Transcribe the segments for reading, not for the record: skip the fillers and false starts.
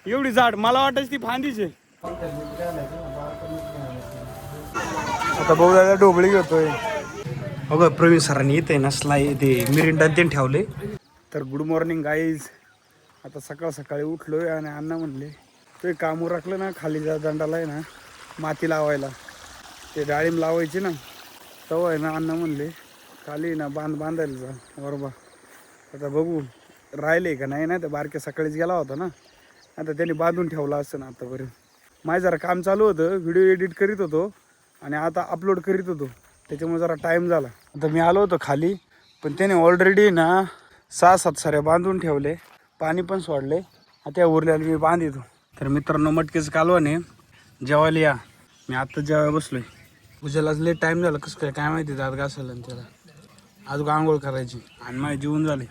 एवढी जाड, मला वाटायची ती फांदीच आहे. आता भाऊ दादा ढोबळी घेतोय. अगं प्रवीण सरांनी इथे नसला ते मिरिंडा ते ठेवले. तर गुड मॉर्निंग गाईज. आता सकाळ सकाळी उठलोय आणि अण्णा म्हणले ते काम उरकलं ना, खाली जा दंडाला आहे ना माती लावायला, ते डाळिंब लावायची ना, तेव्हा आहे ना अण्णा म्हणले खाली ना बांधायला जा बरोबर. आता बघू राहिले का नाही, ना तर बारक्या सकाळीच गेला होता ना, आता त्यांनी बांधून ठेवला असतं ना आतापर्यंत. माझं जरा काम चालू होतं, व्हिडिओ एडिट करीत होतो आणि आता अपलोड करीत होतो, त्याच्यामुळे जरा टाईम झाला. आता मी आलो होतो खाली, पण त्याने ऑलरेडी ना 6-7 साऱ्या बांधून ठेवले, पाणी पण सोडले. आता उरल्याला मी बांधितो. तर मित्रांनो मटकीचं कालवाने जेवायला या. मी आत्ता जेवायला बसलोय. उद्यालाच लेट टाईम झाला कसं काय माहिती, दात घासायला आणि त्याला अजून आंघोळ करायची आणि माझे जेवून झाले.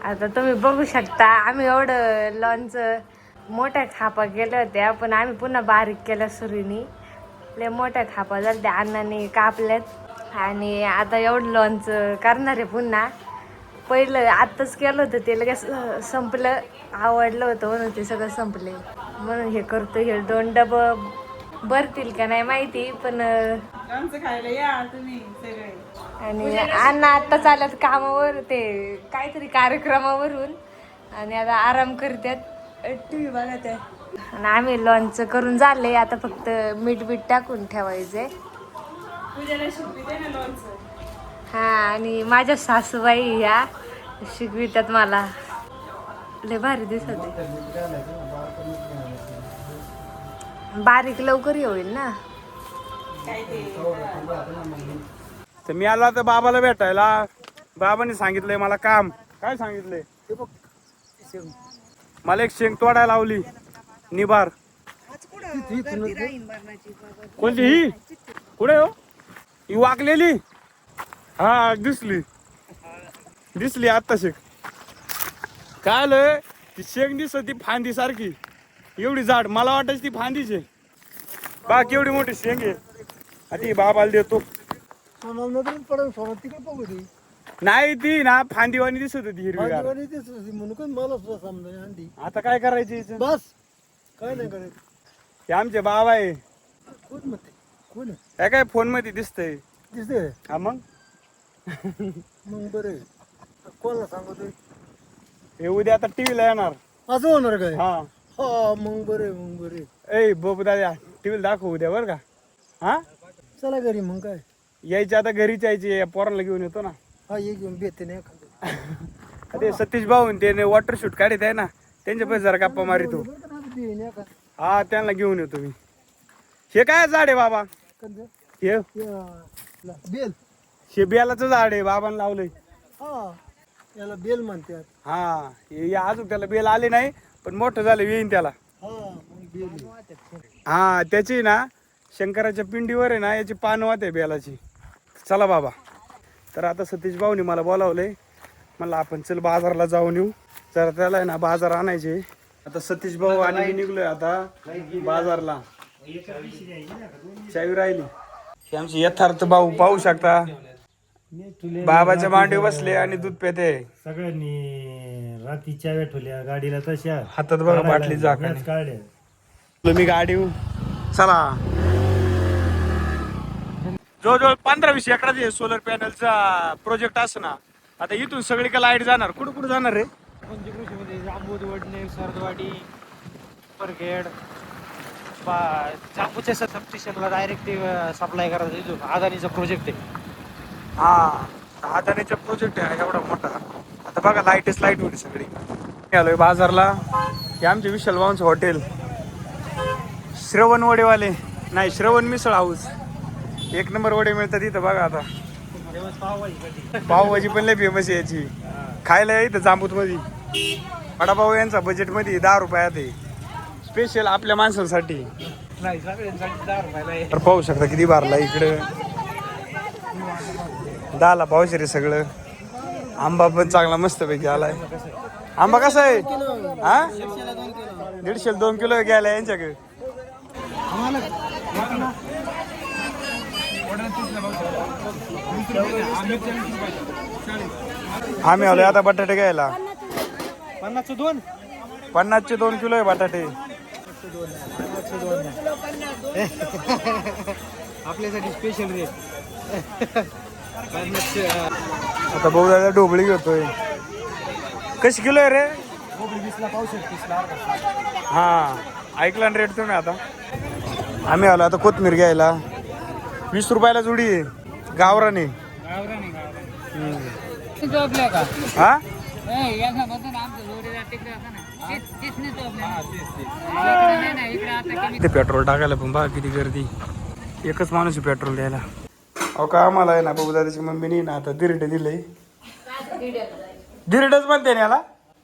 आता तुम्ही बघू शकता आम्ही एवढं लॉनच मोठ्या खापा केल्या होत्या, पण आम्ही पुन्हा बारीक केल्या सुरीनी. लय मोठ्या खापा झाल्या त्या अण्णांनी कापल्यात आणि आता एवढं लॉनच करणार आहे पुन्हा. पहिलं आत्ताच केलं होतं ते लगेच संपलं, आवडलं होतं म्हणून ते सगळं संपले, म्हणून हे करतो. हे 2 डबं भरतील का नाही माहिती, पण खायला या तुम्ही सगळे. आणि अण्णा आत्ता चालत कामावर, ते काहीतरी कार्यक्रमावरून, आणि आता आराम करतात, टी व्ही बघत आहे. आणि आम्ही लॉन्च करून झाले, आता फक्त मीठ टाकून ठेवायचे. हा, आणि माझ्या सासूबाई ह्या शिकवितात मला, लय भारी दिसत आहे. बारीक लवकर होईल ना. तर मी आलो आता बाबाला भेटायला. बाबांनी सांगितलंय मला काम. काय सांगितलंय? मला एक शेंग तोडायला लावली, निबार. कोणती ही? कुठे हो ही वाकलेली? हा दिसली आत्ता शेंग. काय आलं ती शेंग दिसत ती फांदी सारखी, एवढी जाड, मला वाटायची ती फांदीच आहे. बा केवढी मोठी शेंग आहे. आधी बाबाला देतो. नाही ती ना फांदीवाणी दिसत होती हिरवी. आता काय करायची बस, काय नाही करायचं. हे आमचे बाबा आहे. कोण काय फोन मध्ये दिसतंय? हा मग बरं कोणाला सांगतोय? हे उद्या आता टीव्हीला येणार. असं होणार काय? हा मग बरे. ए बाबू दादा टीव्हीला दाखव उद्या बरं का. हा चला घरी. मग काय यायची आता घरीच यायची, पोरांना घेऊन येतो ना. हा ये घेऊन भेटते नाही. ते सतीश भाऊ ते वॉटर शूट काढत आहे ना, त्यांच्या पैसे जरा गप्पा मारितो. हा त्यांना घेऊन येतो मी. हे काय झाड आहे बाबा? हे बेलाचं झाड आहे, बाबांना लावलंय. याला बेल म्हणतात. हा हे अजून त्याला बेल आले नाही, पण मोठं झालं येईन त्याला. हा त्याची ना शंकराच्या पिंडीवर आहे ना याची पानं वाहते बेलाची. चला बाबा. तर आता सतीश भाऊनी मला बोलावलंय, म्हणलं आपण चल बाजारला जाऊन येऊ, जरा त्याला आहे ना बाजार आणायचे. आता सतीश भाऊ आणि मी निघलोय आता बाजारला. चावी राहिली. हे आमचे यथार्थ भाऊ पाहू शकता, बाबाच्या मांडीवर बसले आणि दूध पेते. सगळ्यांनी रात्री चाव्या ठेवल्या गाडीला, तशा हातात बघा बाटली झाकण काढल्या. मी गाडी चला. जवळजवळ 15-20 एकराचे सोलर पॅनलचा प्रोजेक्ट असं ना. आता इथून सगळी का लाईट जाणार, कुठं जाणार रे? पंचकृषीमध्ये जांबूदवडणे, सरदवाडी, परखेड, जांबूच्या सबस्टेशनला डायरेक्ट सप्लाय करायचं. इथून अदानीचा प्रोजेक्ट आहे. हा अदानीचा प्रोजेक्ट आहे एवढा मोठा. आता बघा लाईटच लाईट होती सगळी. आलोय बाजारला. हे आमचे विशाल भाऊंचं हॉटेल, श्रवण वडेवाले नाही श्रवण मिसळ हाऊस. 1 नंबर वडे मिळतात इथं. बघा आता पावभाजी पण लय फेमस आहे याची. खायला इथं जांबूत मध्ये. वडापाव यांचा बजेट मध्ये 10 रुपयात आहे, स्पेशल आपल्या माणसांसाठी. तर पाहू शकता किती भरला इकडे. 10ला पावशेर सगळं. आंबा पण चांगला मस्त पैकी आलाय. आंबा कसा आहे? हा 150 2 किलो घ्यायला यांच्याकडे. आम्ही आलोय आता बटाटे घ्यायला. 50चे 2 किलो आहे बटाटे. आपल्यासाठी स्पेशल रेट. आता भाऊ दादा ढोबळी घेतोय. कशी किलो आहे रे? 20 ला पावशेर, 30 ला अर्धा. हा ऐकला ना रेट तुम्ही. आता आम्ही आलो आता कोथमीर घ्यायला. 20 रुपयाला जुडी आहे गावराने. हा ते पेट्रोल टाकायला पण बघा किती गर्दी. एकच माणूस आहे पेट्रोल द्यायला. अहो का आम्हाला आहे ना भाऊ दादाची मम्मीनी ना आता दिरडे दिले. दिरडच म्हणते ना याला.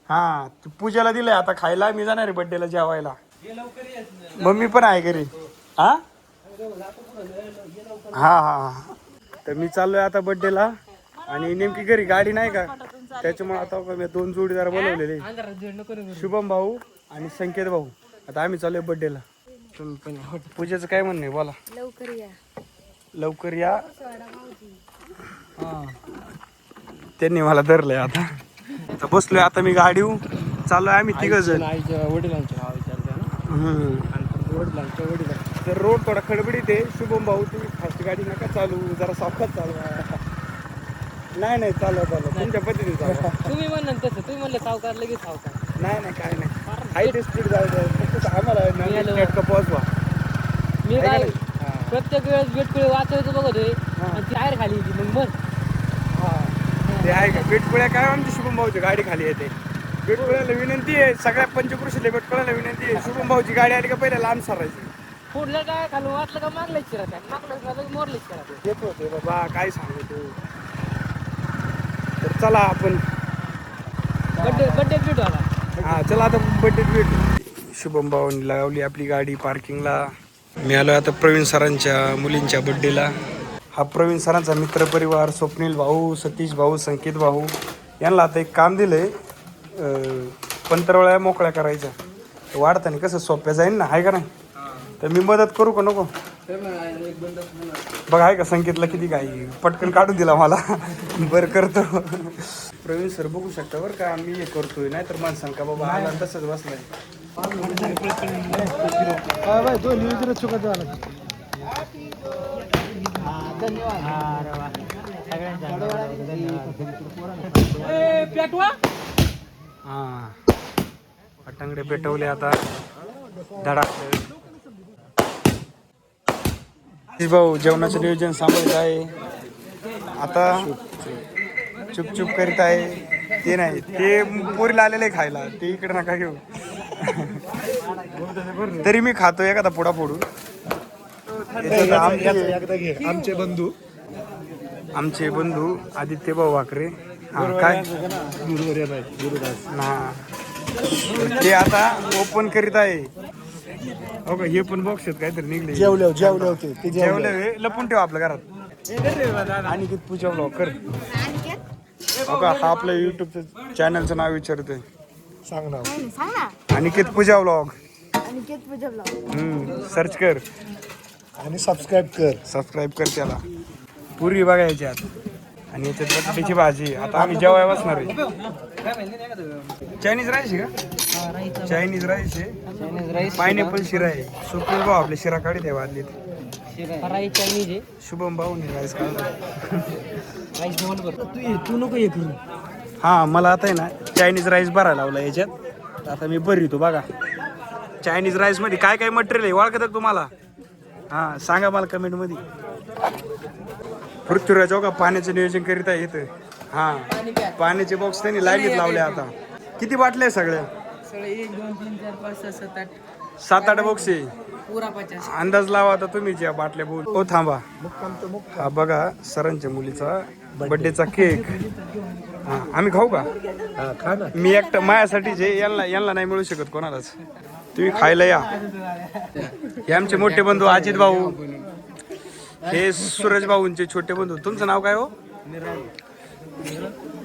हा पूजाला दिलंय आता खायला. मी जाणार आहे बड्डेला जेवायला. मम्मी पण आहे घरी. हा हा हा तर मी चाललोय आता बड्डेला. आणि नेमकी घरी गाडी नाही का, त्याच्यामुळे आता मी 2 जोडीदार बोलवलेले, शुभम भाऊ आणि संकेत भाऊ. आता आम्ही चाललोय बड्डेला. पूजेचं काय म्हणणं आहे बोला. लवकर या. लवकर या. त्यांनी मला धरलंय. आता बसलोय आता मी गाडीवर चाललोय आम्ही 3 जण. वडिलांच्या नाव विचारते ना. वडिलांच्या वडिलांच्या तर रोड थोडा खडबडीत आहे. शुभम भाऊ तुम्ही फास्ट गाडी नका चालू, जरा सावकाश चालवा. नाही नाही चालवा तुमच्या पद्धतीने चालवा. तुम्ही म्हणलं तसं, तुम्ही म्हणलं सावकार लगेच सावकार. नाही काय नाही, हाय स्पीड जायचं फक्त आम्हाला पोहोचवा. मी काय प्रत्येक वेळेस बेटकुळे वाचवायचं बघतोय आणि ती टायर खाली येते मग ते आहे का बेटकुळ्या काय आमची शुभम भाऊची गाडी खाली येते. बेटकुळ्याला विनंती आहे, सगळ्या पंचकृषीला बेटकुळ्याला विनंती आहे, शुभम भाऊची गाडी आली का पहिले लांब सरायची. पुढलं काय खालून वाचलं का मागलाच शिरात, मागलं मोरलेच शिरात. येत होते बाबा काय सांगू तू. तर चला आपण बड्डे भेटू आला. हा चला आता बड्डेत भेटू. शुभम भाऊनी लावली आपली गाडी पार्किंगला. मी आलो आता प्रवीण सरांच्या मुलींच्या बड्डेला. हा प्रवीण सरांचा मित्रपरिवार, स्वप्नील भाऊ, सतीश भाऊ, संकेत भाऊ यांना आता एक काम दिलंय, पंतरवळ्या मोकळ्या करायच्या. वाढताना कसं सोप्या जाईल ना, आहे का नाही. तर मी मदत करू का नको. बघा आहे का संकेतला किती काही पटकन काढून दिला मला. बरं करतो. प्रवीण सर बघू शकता बरं का, मी हे करतोय. नाही तर मला सांग का बाबा आला तसंच बसलाय. हा पटांगडे पेटवले आता धडाक. भाऊ जेवणाचं नियोजन सांभाळत आहे आता. चुपचुप करीत आहे. ते नाही ते पोरीला आलेले खायला, ते इकडे नका घेऊ. तरी मी खातो एखादा पुडा फोडून. आमचे बंधू आदित्य भाऊ वाकरे. हा काय ते आता ओपन करीत आहे. हो का हे पण बॉक्स आहेत काहीतरी निघले. जेवले लपून ठेवा आपल्या घरात. आणि किती पूजा ब्लॉग कर. हो का हा आपल्या युट्यूबचं चॅनलचं नाव विचारतोय. सांग ना. अनिकेत पूजा ब्लॉग. सर्च कर आणि सबस्क्राईब कर त्याला. पुरी बघायच्यात आणि याच्यात बटाट्याची भाजी. आता आम्ही जेवाय बसणार आहे. चायनीज राईस आहे का? चायनीज राईस आहे. पायनॅपल शिरा आहे. सुपील भाऊ आपले शिरा काढी द्या वाजलीत. शुभम भाऊ राईस काढतो. तू नको ये करू. हा मला आता आहे ना चायनीज राईस भरायला लावला याच्यात. आता मी भरतो बघा. चायनीज राईस मध्ये काय काय मटेरियल आहे ओळखत तुम्हाला? हा सांगा मला कमेंट मध्ये. पृथ्वीराज का पाण्याचं नियोजन करीत आहे इथं. हा पाण्याचे बॉक्स त्यांनी लाईनीत लावले. आता किती बाटल्या सगळ्या? 1 2 3 4 5 6 7 8 7-8 बॉक्स आहे. पुरा 50. अंदाज लावा आता तुम्ही ज्या बाटल्या बोल. हो थांबा. हा बघा सरांच्या मुलीचा बर्थडेचा केक. हा आम्ही खाऊ का? मी एकटा माझ्यासाठी जे यांना नाही मिळू शकत कोणालाच. तुम्ही खायला या. हे आमचे मोठे बंधू अजित भाऊ. हे सूरज भाऊंचे छोटे बंधू. तुमचं नाव काय हो?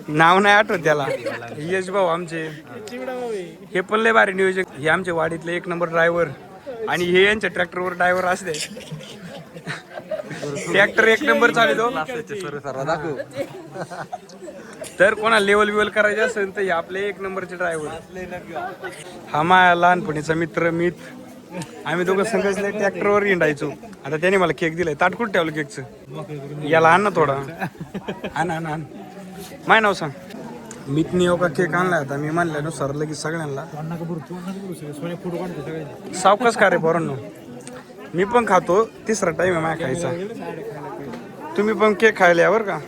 नाव नाही आठवत त्याला. यश भाऊ आमचे. हे पण लय भारी नियोजक. हे आमचे वाडीतले 1 नंबर ड्रायव्हर. आणि हे यांच्या ट्रॅक्टरवर ड्रायव्हर असते. ट्रॅक्टर 1 नंबर चालतो. तर कोणा लेवल बिवल करायचे असेल तर हे आपले 1 नंबरचे ड्रायव्हर. हा माझ्या लहानपणीचा मित्र मित आम्ही दोघं संघासले ट्रॅक्टरवर हिंडायचो. आता त्याने मला केक दिलाय. ताट कुठं ठेवलं केकचं? याला आण ना थोडा. आण. माय नाव सांग. मीतनी का केक आणलाय. आता मी म्हणल्यानुसार लगेच सगळ्यांना सावकाश का रे पोरांनो. मी पण खातो. तिसरा टाइम आहे माझ्या खायचा. तुम्ही पण केक खायला यावर का?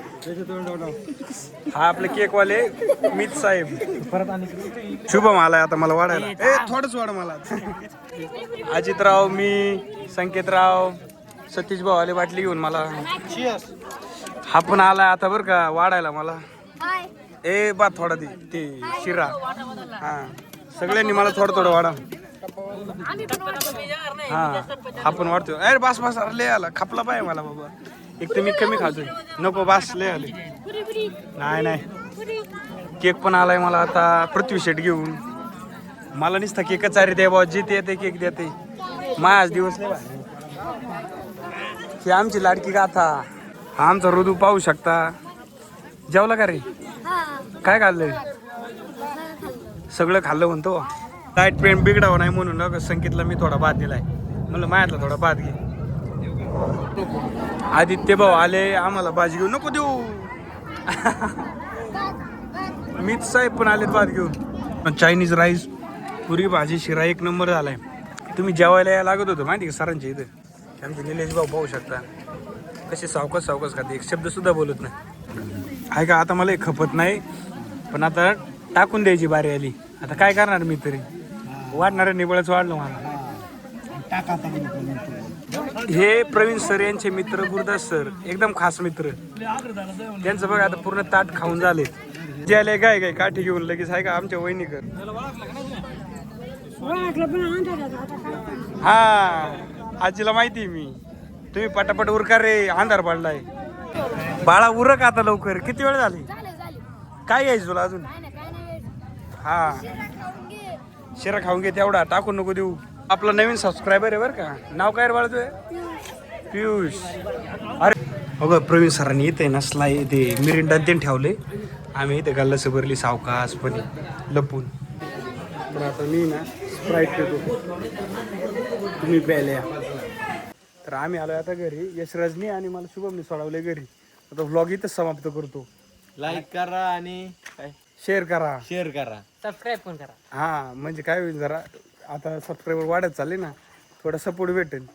हा आपले केकवाले मीत साहेब. शुभम आलाय आता मला वाढायला. थोडंच वाढ मला. अजितराव, मी, संकेतराव, सतीश भाऊ आले बाटली घेऊन मला. हा पण आलाय आता बरं का वाढायला मला. बा थोडा ते शिरा. हा सगळ्यांनी मला थोडं वाढा. हा पण वाढतो. अरे बास लय आला. खपला पाहिजे मला बाबा. एक तर मी कमी खातोय. नको बास लय आले. नाही केक पण आलाय मला आता पृथ्वी शेट घेऊन. मला नुसता केकच आहे रे दे बाबा. जिथे येते केक देते. माझ दिवस लय भारी. ही आमची लाडकी गाथा. हा आमचा ऋतू पाहू शकता. जेवला का रे? काय खाल्लंय? सगळं खाल्लं म्हणतो. डाएट पेन बिघडावं नाही म्हणून संकेतला मी थोडा भात दिलाय. म्हणलं मायातला थोडा भात घे. आदित्य भाऊ आले आम्हाला भाजी घेऊन. नको देऊ. मीत साहेब पण आलेत भात घेऊन. चायनीज राईस, पुरी भाजी, शिरा एक नंबर झालाय. तुम्ही जेवायला यायला लागत होतं माहिती का सरांच्या इथे. आमचे निलेश भाऊ पाहू शकता कसे सावकाश खाते. एक शब्द सुद्धा बोलत नाही. आहे का आता मला खपत नाही. पण आता टाकून द्यायची बारी आली. आता काय करणार मी तरी. वाढणाऱ्या निबळच वाढलं मला. हे प्रवीण सर यांचे मित्र गुरुदास सर एकदम खास मित्र. त्यांचं बघा आता पूर्ण ताट खाऊन झाले. जे आले काय काठी घेऊन लगेच. आहे का आमच्या वहिनीकर. हा आजीला माहिती मी. तुम्ही पटापट उरका रे. अंधार पडलाय. बाळा उरक आता लवकर. किती वेळ झाली? काय यायचं तुला अजून? हा शिरा खाऊन घे तेवढा. टाकून नको देऊ. आपला नवीन सबस्क्रायबर आहे बरं का. नाव काय रे बाळा तुझं? पियुष. अरे अगं प्रवीण सरांनी इथे नसला ते मिरिंडा ते ठेवले. आम्ही इथे गल्लास भरली सावकाशपणे लपून. पण आता मी ना स्प्राईट पितो. तुम्ही प्यायला या. तर आम्ही आलो आता घरी. यशराजनी आणि मला शुभमनी सोडवले घरी. आता व्लॉग इथंच समाप्त करतो. लाईक करा आणि शेअर करा. सबस्क्राईब पण करा. हा म्हणजे काय होईल जरा आता सबस्क्रायबर वाढत चालले ना. थोडा सपोर्ट भेटेल.